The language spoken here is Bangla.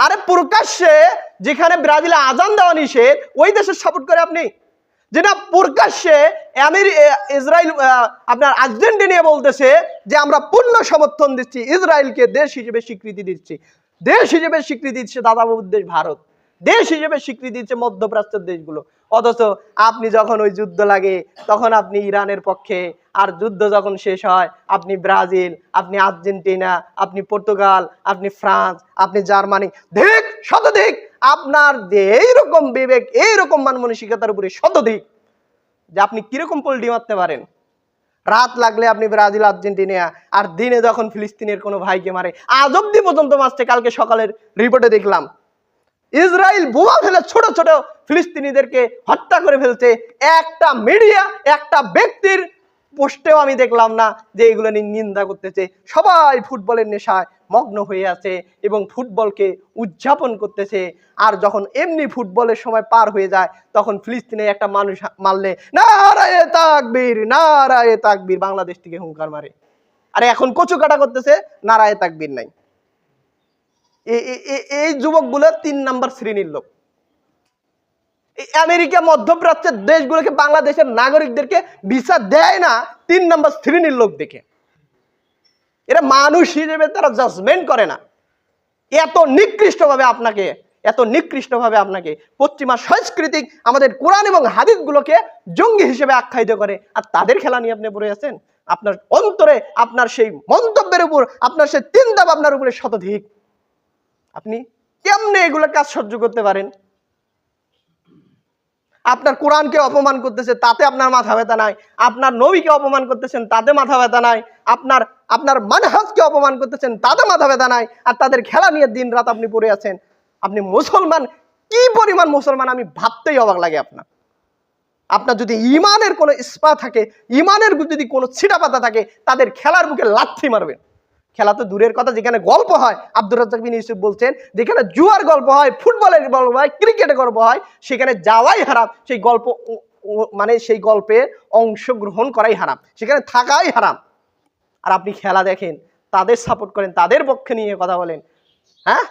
আরে প্রকাশ্যে যেখানে ব্রাজিলে আজান দেওয়া নিষেধ, ওই দেশের সাপোর্ট করে আপনি। যেটা প্রকাশ্যে ইসরায়েল আপনার আর্জেন্টিনা বলতেছে যে আমরা পূর্ণ সমর্থন দিচ্ছি, ইসরায়েলকে দেশ হিসেবে স্বীকৃতি দিচ্ছি। দেশ হিসেবে স্বীকৃতি দিচ্ছে দাদাবাবুর দেশ ভারত, দেশ হিসেবে স্বীকৃতি দিচ্ছে মধ্যপ্রাচ্যের দেশগুলো। অথচ আপনি যখন ওই যুদ্ধ লাগে তখন আপনি ইরানের পক্ষে, আর যুদ্ধ যখন শেষ হয় আপনি ব্রাজিল, আপনি আর্জেন্টিনা, আপনি পর্তুগাল, আপনি ফ্রান্স, আপনি জার্মানি। দেখ শতধিক আপনার যে এইরকম বিবেক, এইরকম মান মানসিকতার উপরে শতধিক যে আপনি কিরকম পোল্টি মারতে পারেন। রাত লাগলে আপনি ব্রাজিল, আর্জেন্টিনা, আর দিনে যখন ফিলিস্তিনের কোনো ভাইকে মারে। আজ অব্দি পর্যন্ত মারছে, কালকে সকালের রিপোর্টে দেখলাম ইসরায়েল বোমা ফেলে ছোট ছোট ফিলিস্তিনিদেরকে হত্যা করে ফেলছে। একটা মিডিয়া, একটা ব্যক্তির পোস্টেও আমি দেখলাম না যে এগুলো নিয়ে নিন্দা করতেছে। সবাই ফুটবলের নেশায় মগ্ন হয়ে আছে এবং ফুটবলকে উদযাপন করতেছে। আর যখন এমনি ফুটবলের সময় পার হয়ে যায় তখন ফিলিস্তিনে একটা মানুষ মারলে নারায়ে তাকবীর, নারায়ে তাকবীর, বাংলাদেশ থেকে হুঙ্কার মারে। আরে এখন কচু কাটা করতেছে, নারায়ে তাকবীর নাই। এই যুবকগুলো ৩ নাম্বার শ্রেণীর লোক। আমেরিকা মধ্যপ্রাচ্যের দেশগুলোকে বাংলাদেশের নাগরিকদেরকে ভিসা দেয় না ৩ নাম্বার শ্রেণীর লোক দেখে। এরা মানুষ হিসেবে তারা জাজমেন্ট করে না। এত নিকৃষ্টভাবে আপনাকে পশ্চিমা সাংস্কৃতিক আমাদের কোরআন এবং হাদিসগুলোকে জঙ্গি হিসেবে আখ্যায়িত করে, আর তাদের খেলা নিয়ে আপনি পড়ে আছেন। আপনার অন্তরে আপনার সেই মন্তব্যের উপর, আপনার সেই চিন্তা ভাবনার উপরে শতধিক। আপনি কেমনে এগুলো কাজ সহ্য করতে পারেন? আপনার কোরআনকে অপমান করতেছে তাতে আপনার মাথা ব্যথা নাই, আপনার নবীকে অপমান করতেছেন তাতে মাথা ব্যথা নাই, আপনার মানহাজকে অপমান করতেছেন তাতে মাথা ব্যথা নাই, আর তাদের খেলা নিয়ে দিন রাত আপনি পড়ে আছেন। আপনি মুসলমান, কি পরিমাণ মুসলমান আমি ভাবতেই অবাক লাগে। আপনার যদি ইমানের কোনো ইস্পা থাকে, ইমানের যদি কোনো ছিটা পাতা থাকে, তাদের খেলার বুকে লাথি মারবেন। খেলা তো দূরের কথা, যেখানে গল্প হয়, আব্দুর রাজ্জাক বিন ইউসুফ বলছেন যেখানে জুয়ার গল্প হয়, ফুটবলের গল্প হয়, ক্রিকেটের গল্প হয়, সেখানে যাওয়াই হারাম। সেই গল্প মানে সেই গল্পে অংশগ্রহণ করাই হারাম, সেখানে থাকাই হারাম। আর আপনি খেলা দেখেন, তাদের সাপোর্ট করেন, তাদের পক্ষে নিয়ে কথা বলেন। হ্যাঁ,